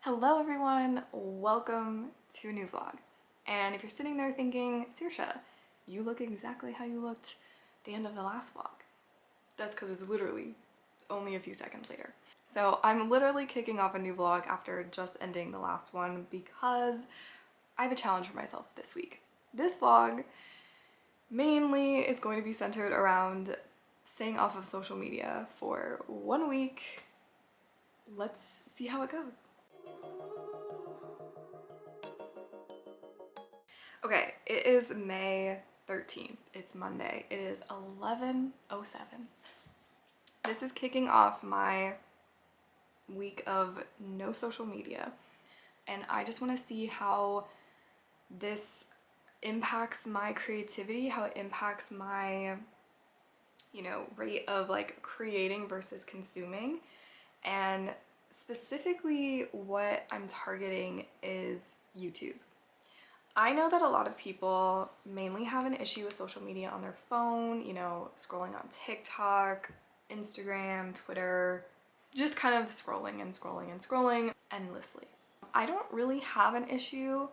Hello everyone, welcome to a new vlog. And if you're sitting there thinking, Saoirse, you look exactly how you looked the end of the last vlog. That's because it's literally only a few seconds later. So I'm literally kicking off a new vlog after just ending the last one because I have a challenge for myself this week. This vlog mainly is going to be centered around staying off of social media for 1 week. Let's see how it goes. Okay, it is May 13th. It's Monday. It is 11:07. This is kicking off my week of no social media, and I just want to see how this impacts my creativity, how it impacts my, rate of like creating versus consuming. And specifically what I'm targeting is YouTube. I know that a lot of people mainly have an issue with social media on their phone, scrolling on TikTok, Instagram, Twitter, just kind of scrolling and scrolling and scrolling endlessly. I don't really have an issue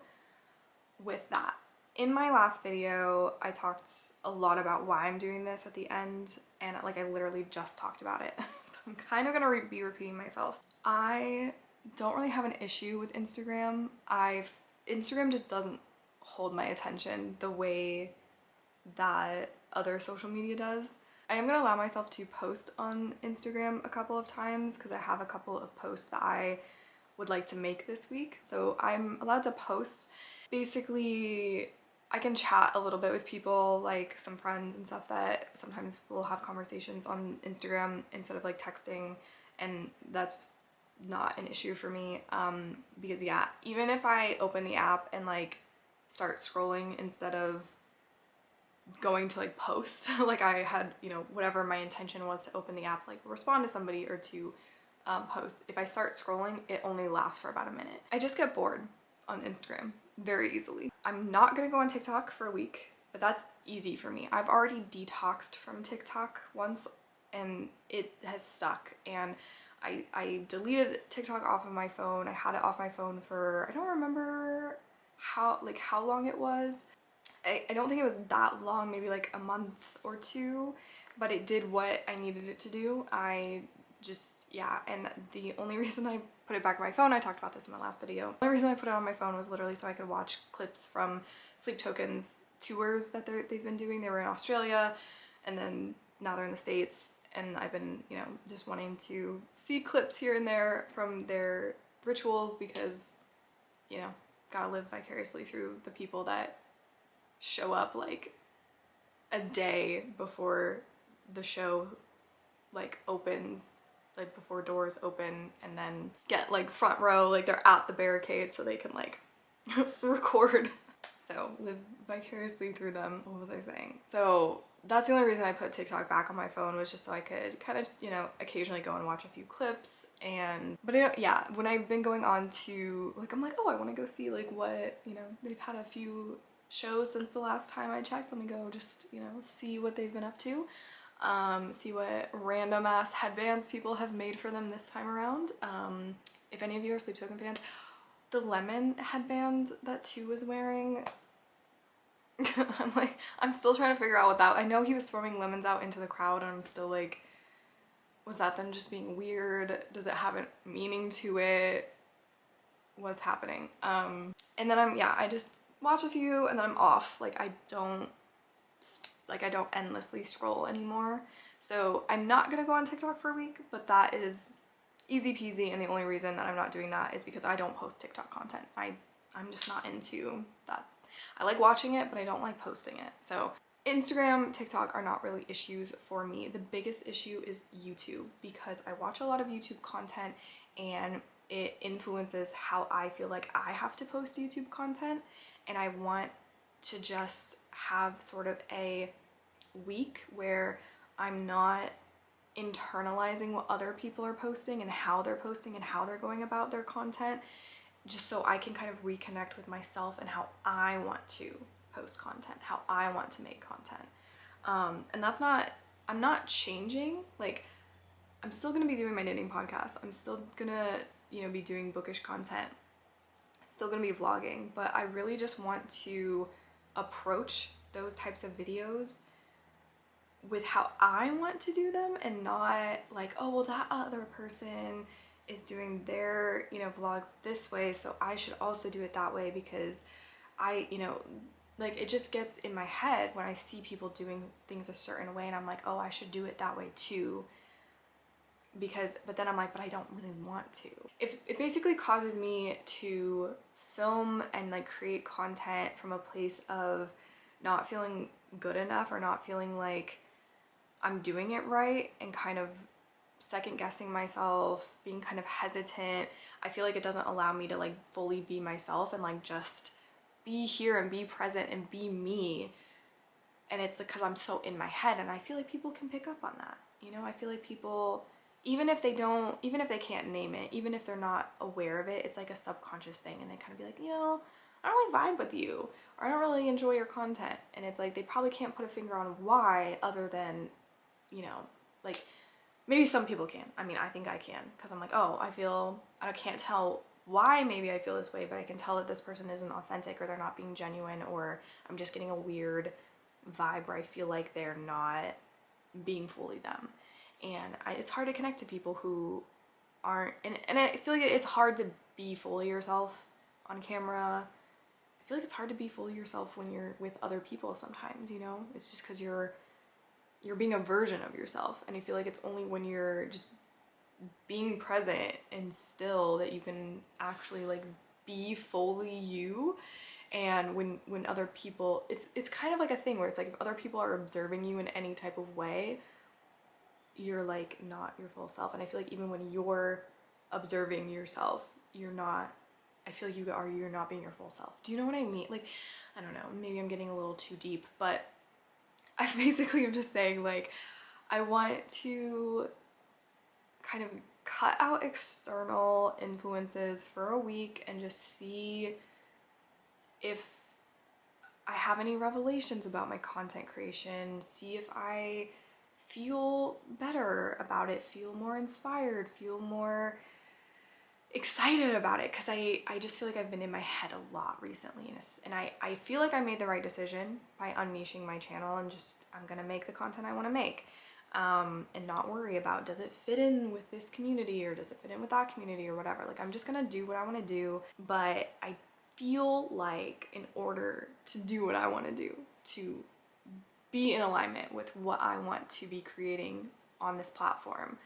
with that. In my last video, I talked a lot about why I'm doing this at the end, and I literally just talked about it. So I'm kind of gonna be repeating myself. I don't really have an issue with Instagram. Instagram just doesn't hold my attention the way that other social media does. I am gonna allow myself to post on Instagram a couple of times because I have a couple of posts that I would like to make this week. So I'm allowed to post. Basically, I can chat a little bit with people, like some friends and stuff that sometimes we'll have conversations on Instagram instead of like texting, and that's not an issue for me because yeah, even if I open the app and like start scrolling instead of going to like post like I had, whatever my intention was to open the app, like respond to somebody or to post, if I start scrolling, it only lasts for about a minute. I just get bored on Instagram very easily. I'm not gonna go on TikTok for a week, but that's easy for me. I've already detoxed from TikTok once and it has stuck, and I deleted TikTok off of my phone. I had it off my phone for, I don't remember how long it was. I don't think it was that long, maybe like a month or two, but it did what I needed it to do. And the only reason I put it back on my phone, I talked about this in my last video, the only reason I put it on my phone was literally so I could watch clips from Sleep Token's tours that they've been doing. They were in Australia, and then now they're in the States, and I've been, just wanting to see clips here and there from their rituals because, gotta live vicariously through the people that show up like a day before the show like opens, like before doors open, and then get like front row, like they're at the barricade so they can like record. So live vicariously through them. What was I saying? So that's the only reason I put TikTok back on my phone, was just so I could kind of, occasionally go and watch a few clips. But yeah, when I've been going on to like, I'm like, oh, I want to go see like what, they've had a few shows since the last time I checked. Let me go just, see what they've been up to. See what random ass headbands people have made for them this time around. If any of you are Sleep Token fans, the lemon headband that Tu was wearing, I'm still trying to figure out what that, I know he was throwing lemons out into the crowd, and I'm still like, was that them just being weird? Does it have a meaning to it? What's happening? And then I just watch a few and then I'm off. I don't endlessly scroll anymore. So I'm not gonna go on TikTok for a week, but that is easy peasy, and the only reason that I'm not doing that is because I don't post TikTok content. I'm just not into that. I like watching it, but I don't like posting it. So Instagram, TikTok are not really issues for me. The biggest issue is YouTube, because I watch a lot of YouTube content and it influences how I feel like I have to post YouTube content, and I want to just have sort of a week where I'm not internalizing what other people are posting and how they're going about their content, just so I can kind of reconnect with myself and how I want to post content, how I want to make content. And I'm not changing. I'm still gonna be doing my knitting podcast. I'm still gonna, you know, be doing bookish content. It's still gonna be vlogging, but I really just want to approach those types of videos with how I want to do them, and not like, oh, well, that other person is doing their, you know, vlogs this way, so I should also do it that way, because I, you know, like, it just gets in my head when I see people doing things a certain way, and I'm like, oh, I should do it that way too, because, but then I'm like, but I don't really want to. If it basically causes me to film and like create content from a place of not feeling good enough, or not feeling like I'm doing it right, and kind of second guessing myself, being kind of hesitant. I feel like it doesn't allow me to like fully be myself and like just be here and be present and be me. And it's because I'm so in my head, and I feel like people can pick up on that. You know, I feel like people, even if they can't name it, even if they're not aware of it, it's like a subconscious thing, and they kind of be like, you know, I don't really vibe with you, or I don't really enjoy your content. And it's like they probably can't put a finger on why, other than, you know, like, maybe some people can. I mean, I think I can, because I'm like, oh, I can't tell why maybe I feel this way, but I can tell that this person isn't authentic, or they're not being genuine, or I'm just getting a weird vibe where I feel like they're not being fully them. And it's hard to connect to people who aren't, and I feel like it's hard to be fully yourself on camera. I feel like it's hard to be fully yourself when you're with other people sometimes, you know? It's just because you're being a version of yourself, and I feel like it's only when you're just being present and still that you can actually like be fully you. And when other people, it's kind of like a thing where it's like, if other people are observing you in any type of way, you're like not your full self. And I feel like even when you're observing yourself, you're not, I feel like you're not being your full self. Do you know what I mean? Like, I don't know, maybe I'm getting a little too deep, but I basically am just saying, like, I want to kind of cut out external influences for a week and just see if I have any revelations about my content creation, see if I feel better about it, feel more inspired, feel more excited about it, because I just feel like I've been in my head a lot recently, and I feel like I made the right decision by unniching my channel, and just, I'm gonna make the content I want to make, and not worry about, does it fit in with this community, or does it fit in with that community, or whatever. Like, I'm just gonna do what I want to do. But I feel like in order to do what I want to do, to be in alignment with what I want to be creating on this platform,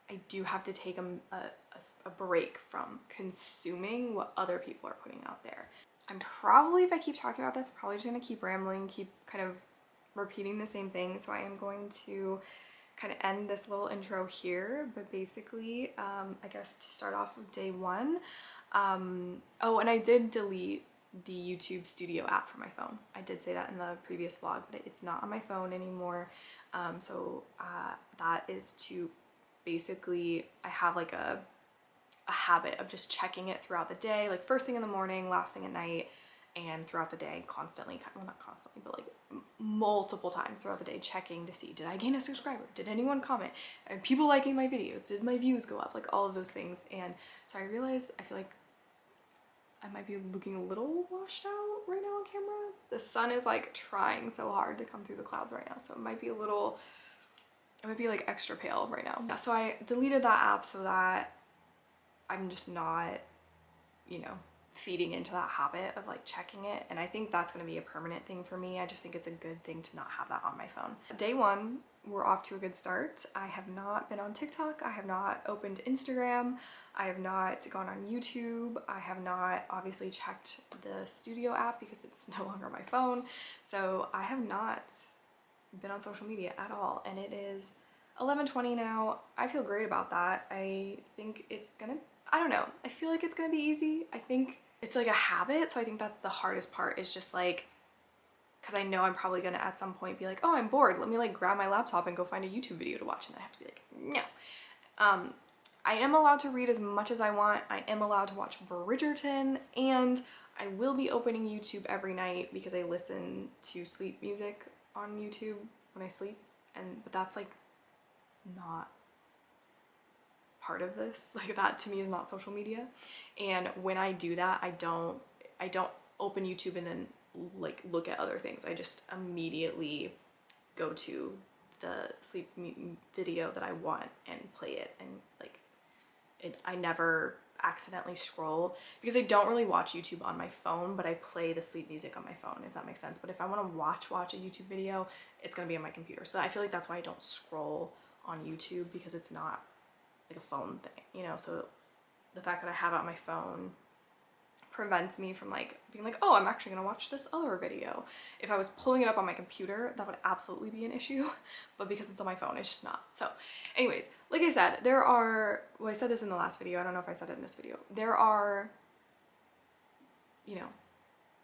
I do have to take a break from consuming what other people are putting out there. I'm probably, if I keep talking about this, I'm probably just gonna keep rambling, keep kind of repeating the same thing. So I am going to kind of end this little intro here, but basically, I guess to start off with day one, oh, and I did delete the YouTube Studio app from my phone. I did say that in the previous vlog, but it's not on my phone anymore. That is to basically, I have like a habit of just checking it throughout the day, like first thing in the morning, last thing at night, and throughout the day, constantly, well, not constantly, but like multiple times throughout the day, checking to see, did I gain a subscriber? Did anyone comment? Are people liking my videos? Did my views go up? Like, all of those things. And so I realized, I feel like I might be looking a little washed out right now on camera. The sun is like trying so hard to come through the clouds right now, so it might be like extra pale right now. Yeah, so I deleted that app so that I'm just not, you know, feeding into that habit of like checking it. And I think that's going to be a permanent thing for me. I just think it's a good thing to not have that on my phone. Day one, we're off to a good start. I have not been on TikTok. I have not opened Instagram. I have not gone on YouTube. I have not obviously checked the Studio app because it's no longer on my phone. So I have not been on social media at all. And it is 11:20 now. I feel great about that. I think it's gonna, I don't know, I feel like it's gonna be easy. I think it's like a habit, so I think that's the hardest part, is just like, because I know I'm probably gonna at some point be like, oh, I'm bored, let me like grab my laptop and go find a YouTube video to watch, and I have to be like, no. I am allowed to read as much as I want. I am allowed to watch Bridgerton, and I will be opening YouTube every night because I listen to sleep music on YouTube when I sleep, but that's like not part of this. Like that to me is not social media. And when I do that, I don't open YouTube and then like look at other things. I just immediately go to the sleep video that I want and play it, and like I never accidentally scroll, because I don't really watch YouTube on my phone, but I play the sleep music on my phone, if that makes sense. But if I want to watch a YouTube video, it's gonna be on my computer. So I feel like that's why I don't scroll on YouTube, because it's not like a phone thing, you know. So the fact that I have it on my phone prevents me from like being like, oh, I'm actually gonna watch this other video. If I was pulling it up on my computer, that would absolutely be an issue, but because it's on my phone, it's just not. So anyways, like I said, there are, well, I said this in the last video, I don't know if I said it in this video, there are, you know,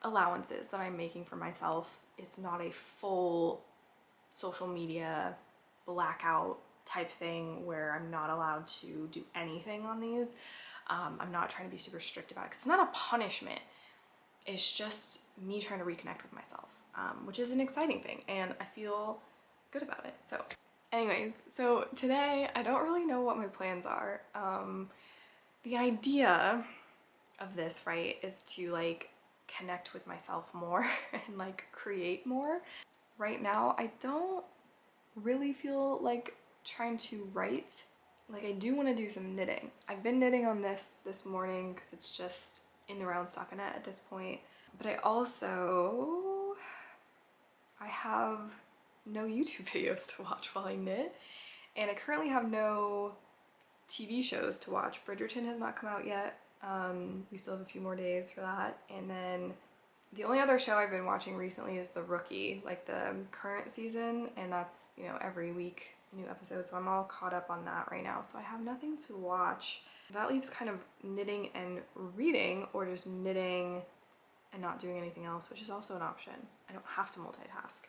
allowances that I'm making for myself. It's not a full social media blackout type thing where I'm not allowed to do anything on these. I'm not trying to be super strict about it, because it's not a punishment. It's just me trying to reconnect with myself, which is an exciting thing, and I feel good about it. So anyways, so today I don't really know what my plans are. The idea of this, right, is to like connect with myself more and like create more. Right now, I don't really feel like trying to write. Like I do want to do some knitting. I've been knitting on this morning because it's just in the round stockinette at this point. But I have no YouTube videos to watch while I knit, and I currently have no TV shows to watch. Bridgerton has not come out yet. We still have a few more days for that. And then the only other show I've been watching recently is The Rookie, like the current season, and that's, you know, every week a new episode, so I'm all caught up on that right now. So I have nothing to watch. That leaves kind of knitting and reading, or just knitting and not doing anything else, which is also an option. I don't have to multitask,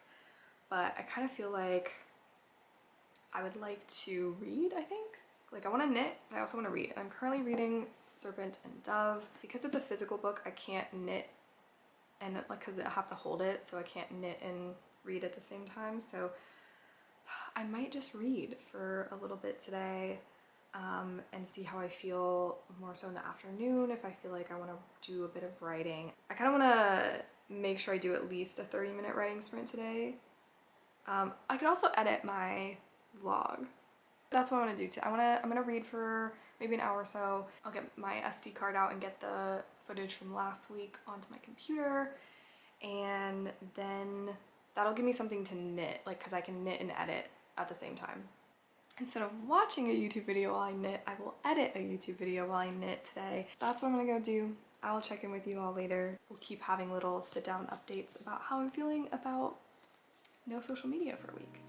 but I kind of feel like I would like to read, I think. Like I want to knit, but I also want to read. I'm currently reading Serpent and Dove. Because it's a physical book, I can't knit and like, because I have to hold it, so I can't knit and read at the same time. So I might just read for a little bit today, and see how I feel more so in the afternoon, if I feel like I want to do a bit of writing. I kind of want to make sure I do at least a 30-minute writing sprint today. I could also edit my vlog. That's what I want to do too. I'm gonna read for maybe an hour or so. I'll get my SD card out and get the footage from last week onto my computer, and then that'll give me something to knit, like, because I can knit and edit at the same time. Instead of watching a YouTube video while I knit, I will edit a YouTube video while I knit today. That's what I'm gonna go do. I'll check in with you all later. We'll keep having little sit-down updates about how I'm feeling about no social media for a week.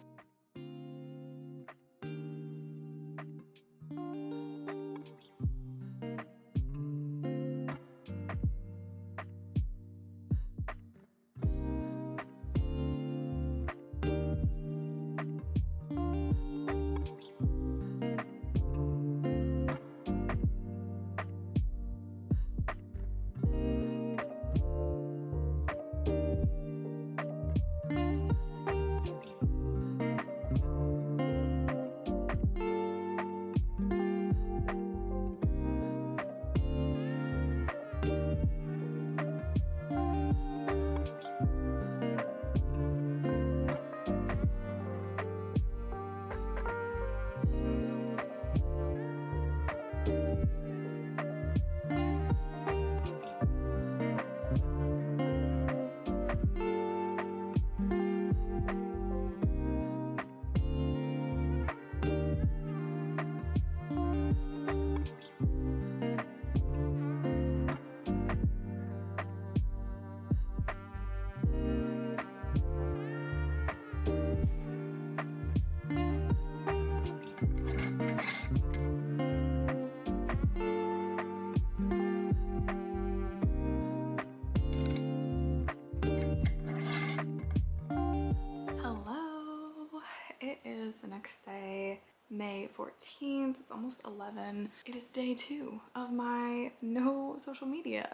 The next day, May 14th, it's almost 11. It is day 2 of my no social media.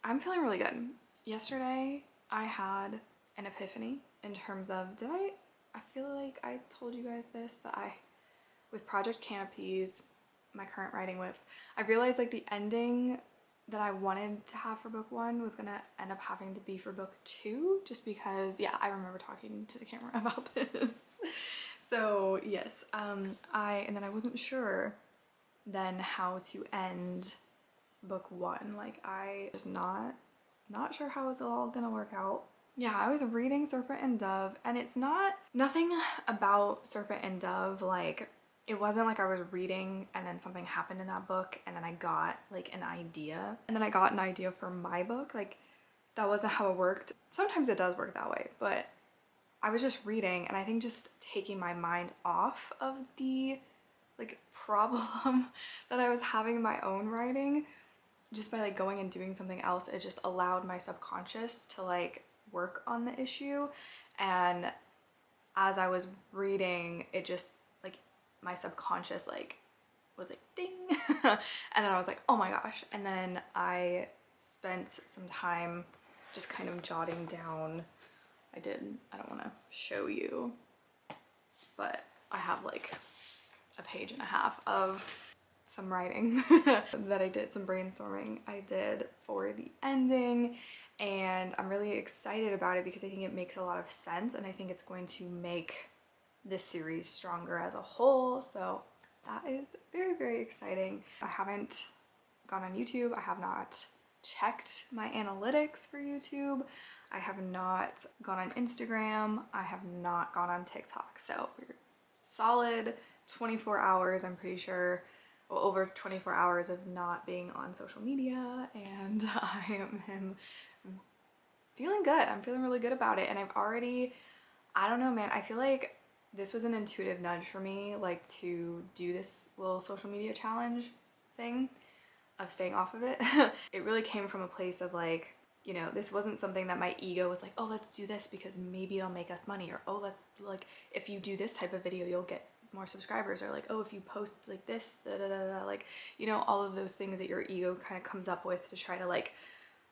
I'm feeling really good. Yesterday, I had an epiphany in terms of, I feel like I told you guys this, that with Project Canopies, my current writing with. I realized like the ending that I wanted to have for book 1 was gonna end up having to be for book 2, just because, yeah, I remember talking to the camera about this. So yes, and then I wasn't sure then how to end book 1. Like I was not sure how it's all gonna work out. Yeah, I was reading Serpent and Dove, and it's nothing about Serpent and Dove, like it wasn't like I was reading and then something happened in that book and then I got like an idea and then I got an idea for my book. Like that wasn't how it worked. Sometimes it does work that way, but I was just reading, and I think just taking my mind off of the like problem that I was having in my own writing, just by like going and doing something else, it just allowed my subconscious to like work on the issue. And as I was reading, it just like my subconscious like was like ding and then I was like, oh my gosh. And then I spent some time just kind of jotting down. I don't want to show you, but I have like a page and a half of some writing that I did, some brainstorming I did for the ending, and I'm really excited about it because I think it makes a lot of sense and I think it's going to make this series stronger as a whole. So that is very, very exciting. I haven't gone on YouTube. I have not checked my analytics for YouTube. I have not gone on Instagram. I have not gone on TikTok. So we're solid 24 hours, I'm pretty sure, well, over 24 hours of not being on social media, and I am feeling good. I'm feeling really good about it. And I've already, I don't know, man, I feel like this was an intuitive nudge for me, like to do this little social media challenge thing of staying off of it. It really came from a place of like, you know, this wasn't something that my ego was like, oh, let's do this because maybe it'll make us money, or oh, let's like, if you do this type of video, you'll get more subscribers, or like, oh, if you post like this, da, da, da, da, like, you know, all of those things that your ego kind of comes up with to try to like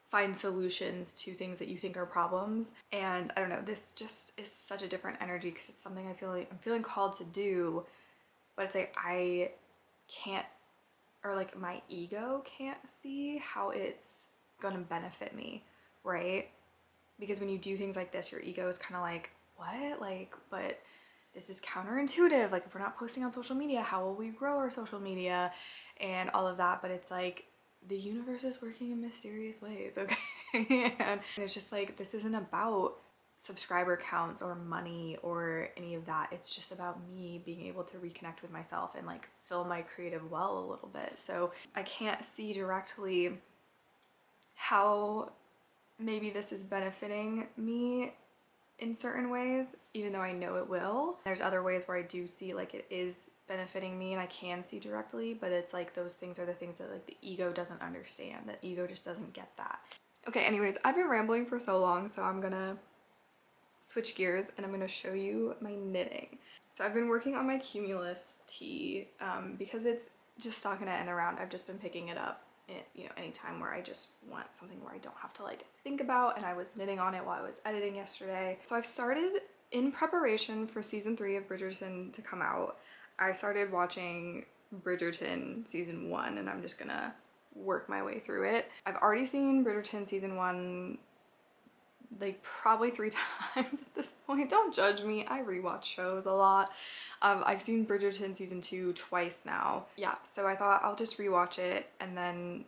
find solutions to things that you think are problems. And I don't know, this just is such a different energy because it's something I feel like I'm feeling called to do, but it's like I can't, or like my ego can't see how it's gonna benefit me, right? Because when you do things like this, your ego is kind of like, what? Like, but this is counterintuitive. Like, if we're not posting on social media, how will we grow our social media and all of that? But it's like, the universe is working in mysterious ways, okay? And it's just like, this isn't about subscriber counts or money or any of that. It's just about me being able to reconnect with myself and like fill my creative well a little bit. So I can't see directly how maybe this is benefiting me in certain ways, even though I know it will. There's other ways where I do see like it is benefiting me and I can see directly, but it's like those things are the things that like the ego doesn't understand. The ego just doesn't get that. Okay, anyways, I've been rambling for so long, so I'm gonna switch gears and I'm gonna show you my knitting. So I've been working on my Cumulus tee because it's just stocking it in the round. I've just been picking it up, you know, anytime where I just want something where I don't have to like think about, and I was knitting on it while I was editing yesterday. So I've started in preparation for season 3 of Bridgerton to come out. I started watching Bridgerton season 1 and I'm just gonna work my way through it. I've already seen Bridgerton season 1 like probably 3 times at this point. Don't judge me, I rewatch shows a lot. I've seen Bridgerton season 2 twice now. Yeah, so I thought I'll just rewatch it, and then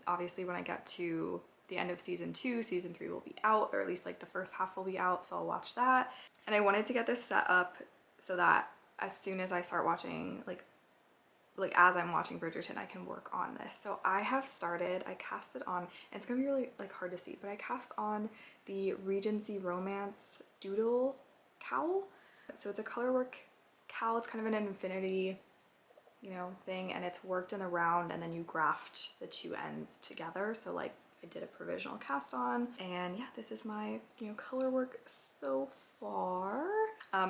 obviously when I get to the end of season 2, season 3 will be out, or at least like the first half will be out, so I'll watch that. And I wanted to get this set up so that as soon as I start watching, like as I'm watching Bridgerton, I can work on this. So I have started, I cast it on, and it's gonna be really like hard to see, but I cast on the Regency Romance Doodle cowl. So it's a colorwork cowl. It's kind of an infinity, you know, thing, and it's worked in the round, and then you graft the two ends together. So like I did a provisional cast on, and yeah, this is my, you know, color work so far.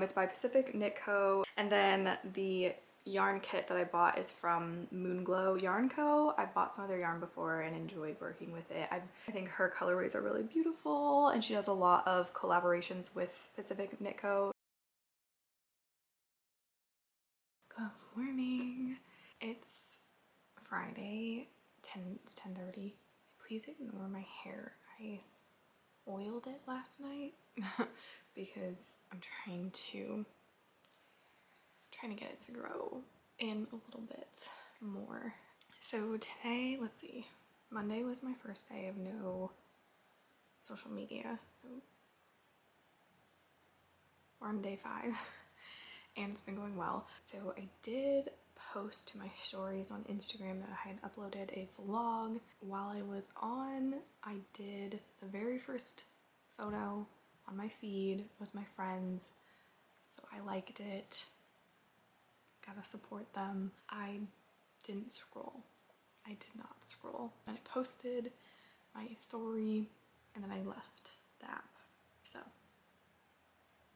It's by Pacific Knit Co. And then the yarn kit that I bought is from Moonglow Yarn Co. I bought some of their yarn before and enjoyed working with it. I think her colorways are really beautiful, and she does a lot of collaborations with Pacific Knit Co. Good morning. It's Friday, it's 10:30. Please ignore my hair. I oiled it last night because I'm trying to get it to grow in a little bit more. So today, let's see, Monday was my first day of no social media. So we're on day 5 and it's been going well. So I did post to my stories on Instagram that I had uploaded a vlog. While I was on, I did the very first photo on my feed was my friends, so I liked it. Gotta support them. I didn't scroll. I did not scroll. And I posted my story and then I left the app. So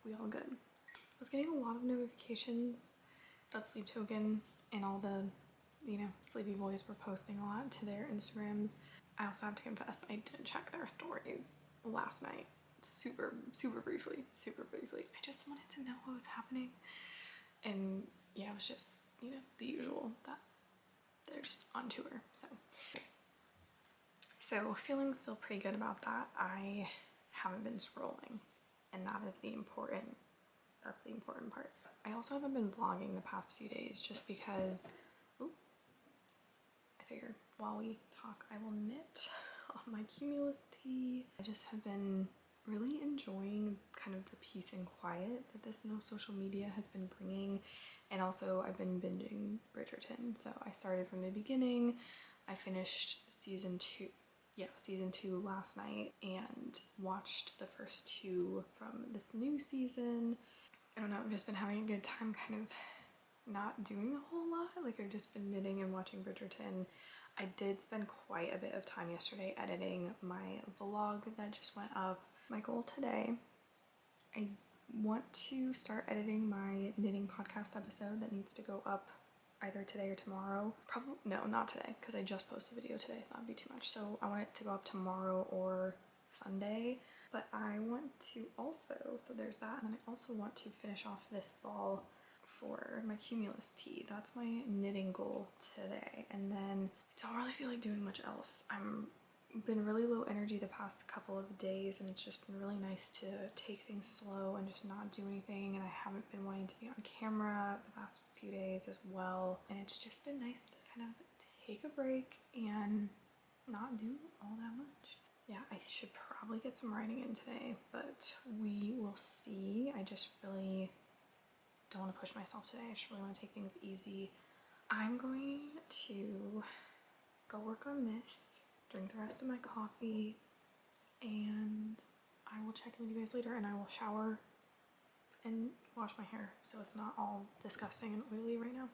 we all good. I was getting a lot of notifications that Sleep Token and all the, sleepy boys were posting a lot to their Instagrams. I also have to confess, I did check their stories last night. Super briefly. I just wanted to know what was happening. And yeah, it was just, the usual that they're just on tour. So feeling still pretty good about that. I haven't been scrolling, and that's the important part. I also haven't been vlogging the past few days just because, I figured while we talk, I will knit on my Cumulus tea. I just have been really enjoying kind of the peace and quiet that this no social media has been bringing. And also I've been binging Bridgerton. So I started from the beginning. I finished season 2 last night and watched the first 2 from this new season. I don't know, I've just been having a good time kind of not doing a whole lot. Like I've just been knitting and watching Bridgerton. I did spend quite a bit of time yesterday editing my vlog that just went up. My goal today, I want to start editing my knitting podcast episode that needs to go up either today or tomorrow. Probably, no, not today, because I just posted a video today, so that'd be too much. So I want it to go up tomorrow or Sunday. But I want to also, so there's that, and then I also want to finish off this ball for my Cumulus tea. That's my knitting goal today. And then I don't really feel like doing much else. I've been really low energy the past couple of days, and it's just been really nice to take things slow and just not do anything. And I haven't been wanting to be on camera the past few days as well, and it's just been nice to kind of take a break and not do all that much. Yeah, I should probably get some writing in today, but we will see. I just really don't want to push myself today. I just really want to take things easy. I'm going to go work on this, drink the rest of my coffee, and I will check in with you guys later, and I will shower and wash my hair so it's not all disgusting and oily right now.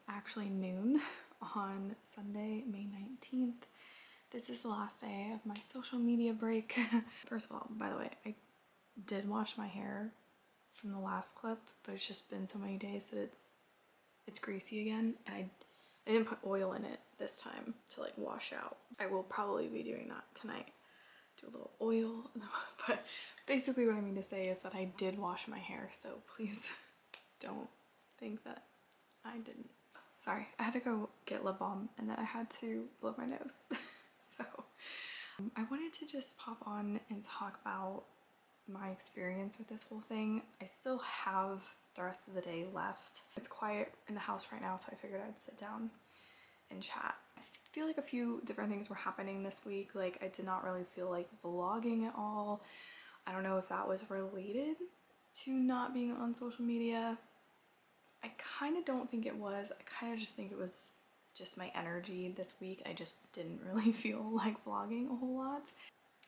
Actually noon on Sunday, May 19th. This is the last day of my social media break. First of all, by the way, I did wash my hair from the last clip, but it's just been so many days that it's greasy again, and I didn't put oil in it this time to like wash out. I will probably be doing that tonight. Do a little oil, but basically what I mean to say is that I did wash my hair, so please don't think that I didn't. Sorry, I had to go get lip balm and then I had to blow my nose. So I wanted to just pop on and talk about my experience with this whole thing. I still have the rest of the day left. It's quiet in the house right now, so I figured I'd sit down and chat. I feel like a few different things were happening this week. Like I did not really feel like vlogging at all. I don't know if that was related to not being on social media. I kind of don't think it was. I kind of just think it was just my energy this week. I just didn't really feel like vlogging a whole lot.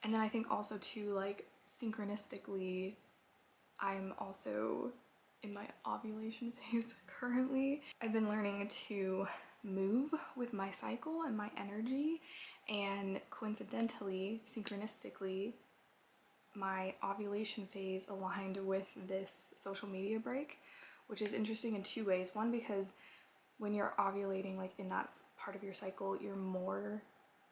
And then I think also too, like synchronistically, I'm also in my ovulation phase currently. I've been learning to move with my cycle and my energy, and coincidentally, synchronistically, my ovulation phase aligned with this social media break, which is interesting in two ways. One, because when you're ovulating, like in that part of your cycle, you're more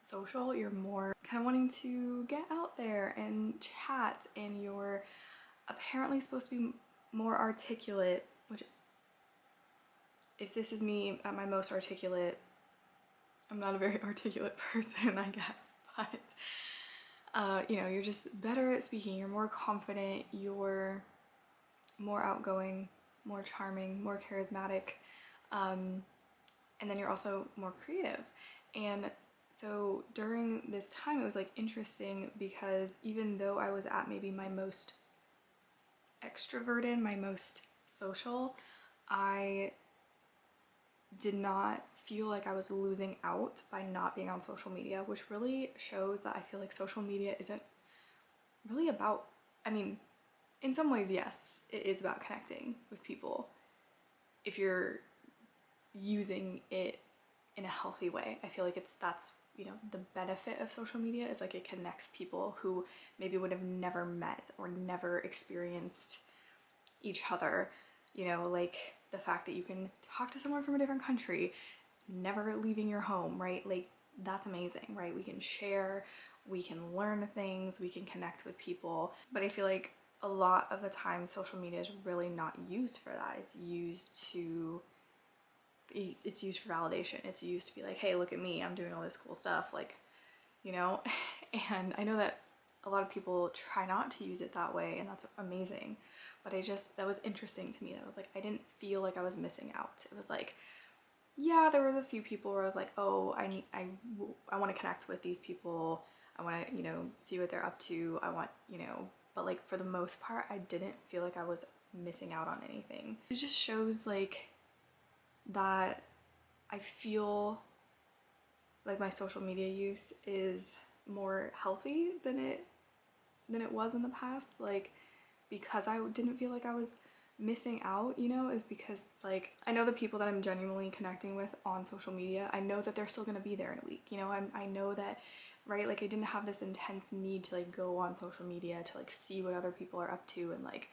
social, you're more kind of wanting to get out there and chat, and you're apparently supposed to be more articulate, which, if this is me at my most articulate, I'm not a very articulate person, I guess, but you know, you're just better at speaking, you're more confident, you're more outgoing, more charming, more charismatic, and then you're also more creative. And so during this time, it was like interesting because even though I was at maybe my most extroverted, my most social, I did not feel like I was losing out by not being on social media, which really shows that I feel like social media isn't really about, I mean, in some ways, yes, it is about connecting with people if you're using it in a healthy way. I feel like that's, you know, the benefit of social media is like it connects people who maybe would have never met or never experienced each other, you know, like the fact that you can talk to someone from a different country, never leaving your home, right? Like that's amazing, right? We can share, we can learn things, we can connect with people. But I feel like a lot of the time social media is really not used for that. It's used for validation. It's used to be like, hey, look at me, I'm doing all this cool stuff, like, you know. And I know that a lot of people try not to use it that way, and that's amazing. But that was interesting to me. That was like, I didn't feel like I was missing out. It was like, yeah, there was a few people where I was like, oh, I want to connect with these people. I want to, you know, see what they're up to. I want, you know, but like for the most part, I didn't feel like I was missing out on anything. It just shows like that I feel like my social media use is more healthy than it was in the past. Like, because I didn't feel like I was missing out, you know, is because it's like, I know the people that I'm genuinely connecting with on social media, I know that they're still gonna be there in a week, you know. I know that, right? Like I didn't have this intense need to like go on social media to like see what other people are up to and like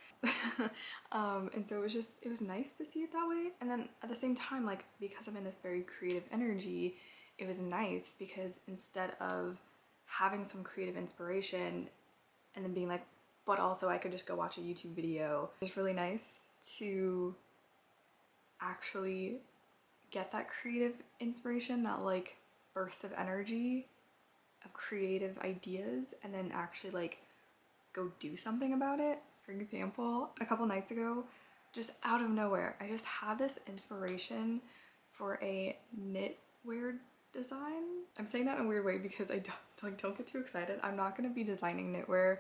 and so it was nice to see it that way. And then at the same time, like because I'm in this very creative energy, it was nice because instead of having some creative inspiration and then being like, but also I could just go watch a YouTube video, it's really nice to actually get that creative inspiration, that like burst of energy of creative ideas, and then actually like go do something about it. For example, a couple nights ago, just out of nowhere, I just had this inspiration for a knitwear design. I'm saying that in a weird way because I don't get too excited. I'm not going to be designing knitwear.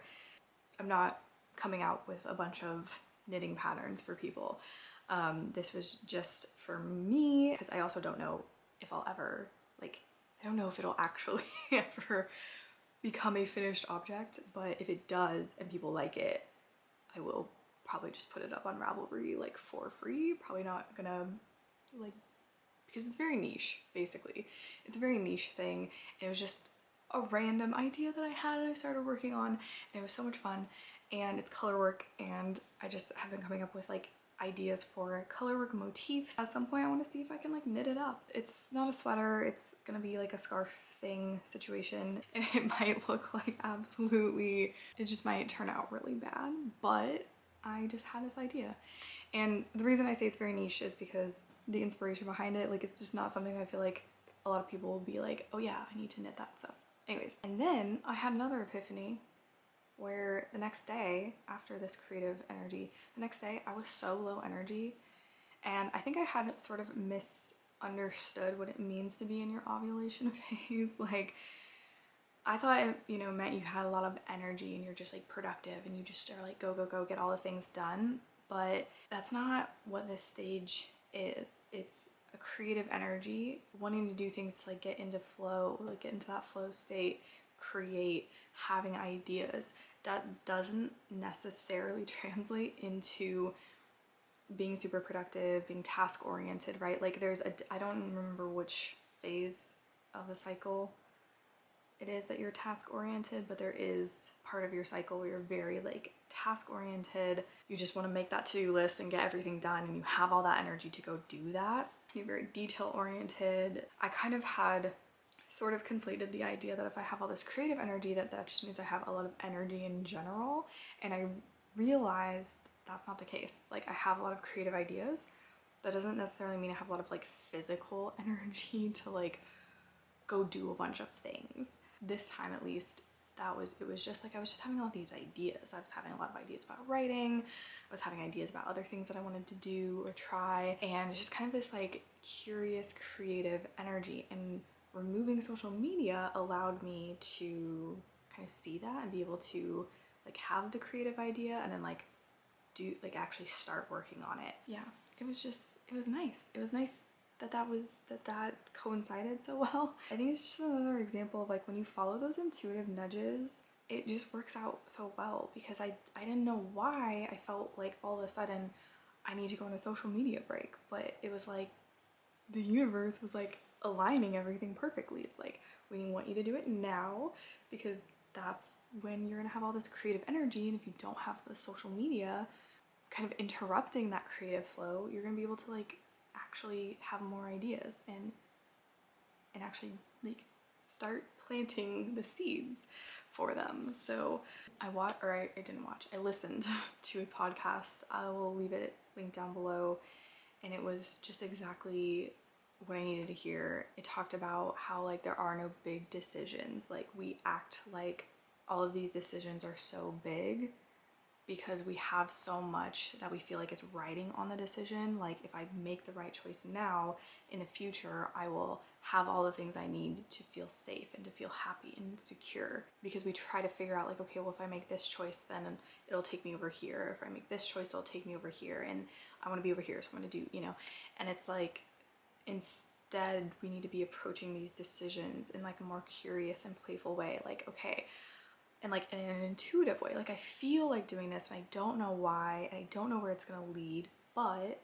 I'm not coming out with a bunch of knitting patterns for people. This was just for me because I also don't know if I'll ever, like, I don't know if it'll actually ever become a finished object, but if it does and people like it, I will probably just put it up on Ravelry like for free. Probably not gonna like, because it's very niche, basically. It's a very niche thing. And it was just a random idea that I had and I started working on, and it was so much fun. And it's color work, and I just have been coming up with like ideas for color work motifs. At some point I want to see if I can like knit it up. It's not a sweater, it's gonna be like a scarf thing situation, and it might look like absolutely, it just might turn out really bad, but I just had this idea. And the reason I say it's very niche is because the inspiration behind it, like it's just not something I feel like a lot of people will be like, oh yeah, I need to knit that. So anyways, and then I had another epiphany where the next day, after this creative energy, the next day I was so low energy, and I think I had sort of misunderstood what it means to be in your ovulation phase. Like, I thought it, you know, meant you had a lot of energy and you're just like productive and you just are like go, go, go, get all the things done. But that's not what this stage is. It's a creative energy, wanting to do things to like get into flow, like get into that flow state, create, having ideas. That doesn't necessarily translate into being super productive, being task oriented, right? Like I don't remember which phase of the cycle it is that you're task oriented, but there is part of your cycle where you're very like task oriented. You just want to make that to-do list and get everything done, and you have all that energy to go do that. You're very detail oriented. I kind of had sort of conflated the idea that if I have all this creative energy, that just means I have a lot of energy in general. And I realized that's not the case. Like, I have a lot of creative ideas. That doesn't necessarily mean I have a lot of like physical energy to like go do a bunch of things. This time at least, it was just like I was just having all these ideas. I was having a lot of ideas about writing. I was having ideas about other things that I wanted to do or try, and it's just kind of this like curious creative energy. And removing social media allowed me to kind of see that and be able to like have the creative idea and then like do like actually start working on it. Yeah, it was nice. It was nice that coincided so well. I think it's just another example of like when you follow those intuitive nudges, it just works out so well, because I didn't know why I felt like all of a sudden I need to go on a social media break, but it was like the universe was like aligning everything perfectly. It's like, we want you to do it now because that's when you're gonna have all this creative energy, and if you don't have the social media kind of interrupting that creative flow, you're gonna be able to like actually have more ideas and actually like start planting the seeds for them. So I listened to a podcast. I will leave it linked down below, and it was just exactly what I needed to hear. It talked about how like there are no big decisions. Like, we act like all of these decisions are so big because we have so much that we feel like is riding on the decision. Like, if I make the right choice now, in the future, I will have all the things I need to feel safe and to feel happy and secure. Because we try to figure out like, okay, well, if I make this choice, then it'll take me over here. If I make this choice, it'll take me over here. And I want to be over here, so I'm going to do, and it's like, instead, we need to be approaching these decisions in like a more curious and playful way. Like, okay, and like in an intuitive way. Like, I feel like doing this and I don't know why and I don't know where it's gonna lead, but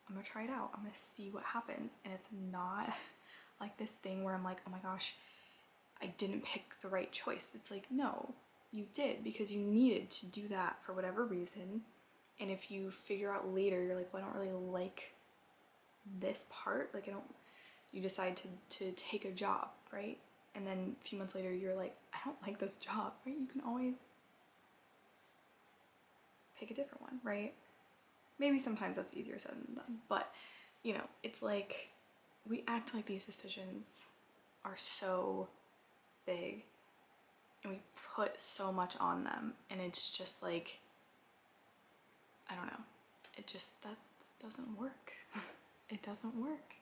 I'm gonna try it out. I'm gonna see what happens. And it's not like this thing where I'm like, oh my gosh, I didn't pick the right choice. It's like, no, you did, because you needed to do that for whatever reason. And if you figure out later, you're like, well, I don't really like this part, like you decide to take a job, right? And then a few months later, you're like, I don't like this job, right? You can always pick a different one, right? Maybe sometimes that's easier said than done, but it's like we act like these decisions are so big and we put so much on them, and it's just like, I don't know, that doesn't work. It doesn't work.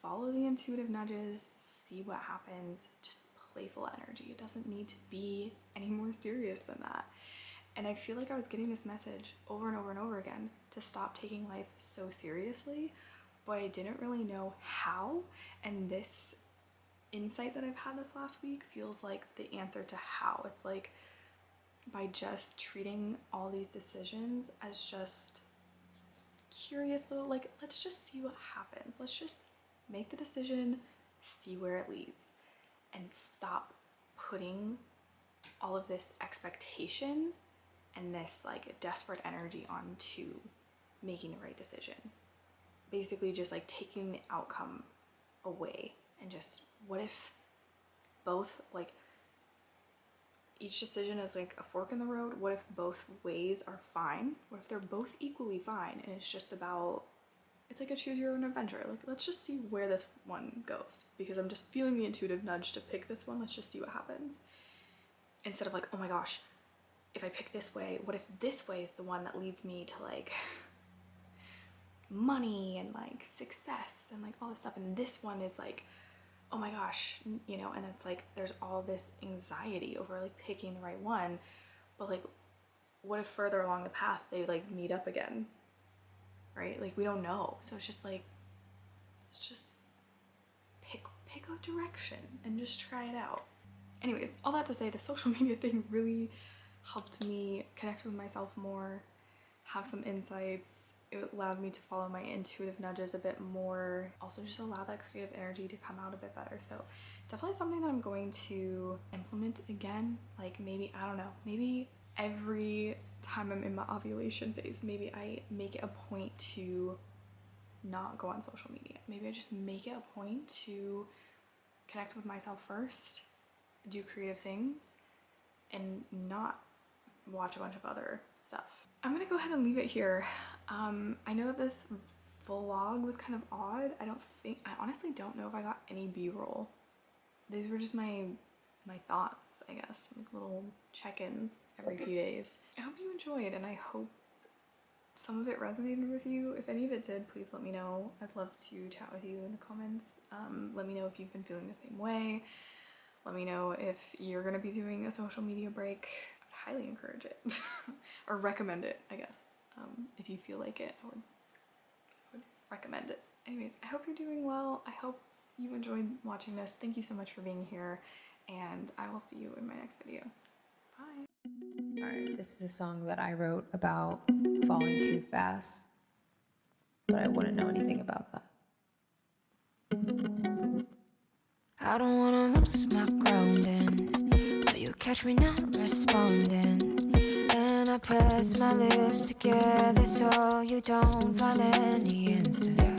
Follow the intuitive nudges, see what happens, just playful energy. It doesn't need to be any more serious than that. And I feel like I was getting this message over and over and over again to stop taking life so seriously, but I didn't really know how. And this insight that I've had this last week feels like the answer to how. It's like, by just treating all these decisions as just curious little, like, let's just see what happens. Let's just make the decision, see where it leads, and stop putting all of this expectation and this like desperate energy onto making the right decision. Basically just like taking the outcome away, and just, what if both, like, each decision is like a fork in the road? What if both ways are fine? What if they're both equally fine, and it's just about, it's like a choose your own adventure. Like, let's just see where this one goes, because I'm just feeling the intuitive nudge to pick this one. Let's just see what happens. Instead of like, oh my gosh, if I pick this way, what if this way is the one that leads me to like money and like success and like all this stuff, and this one is like, oh my gosh, and it's like there's all this anxiety over like picking the right one. But like, what if further along the path they like meet up again, right? Like, we don't know. So it's just like, let's just pick a direction and just try it out. Anyways, all that to say, the social media thing really helped me connect with myself more, have some insights. It allowed me to follow my intuitive nudges a bit more. Also just allow that creative energy to come out a bit better. So definitely something that I'm going to implement again. Like maybe, I don't know, maybe every time I'm in my ovulation phase, maybe I make it a point to not go on social media. Maybe I just make it a point to connect with myself first, do creative things, and not watch a bunch of other stuff. I'm gonna go ahead and leave it here. I know that this vlog was kind of odd. I honestly don't know if I got any B-roll. These were just my thoughts, I guess, like little check-ins every few days. I hope you enjoyed, and I hope some of it resonated with you. If any of it did, please let me know. I'd love to chat with you in the comments. Let me know if you've been feeling the same way. Let me know if you're gonna be doing a social media break. I would highly encourage it or recommend it, I guess. If you feel like it, I would recommend it. Anyways, I hope you're doing well. I hope you enjoyed watching this. Thank you so much for being here, and I will see you in my next video. Bye. Alright, this is a song that I wrote about falling too fast, but I wouldn't know anything about that. I don't wanna lose my grounding, so you catch me not responding. And I press my lips together so you don't find any answer.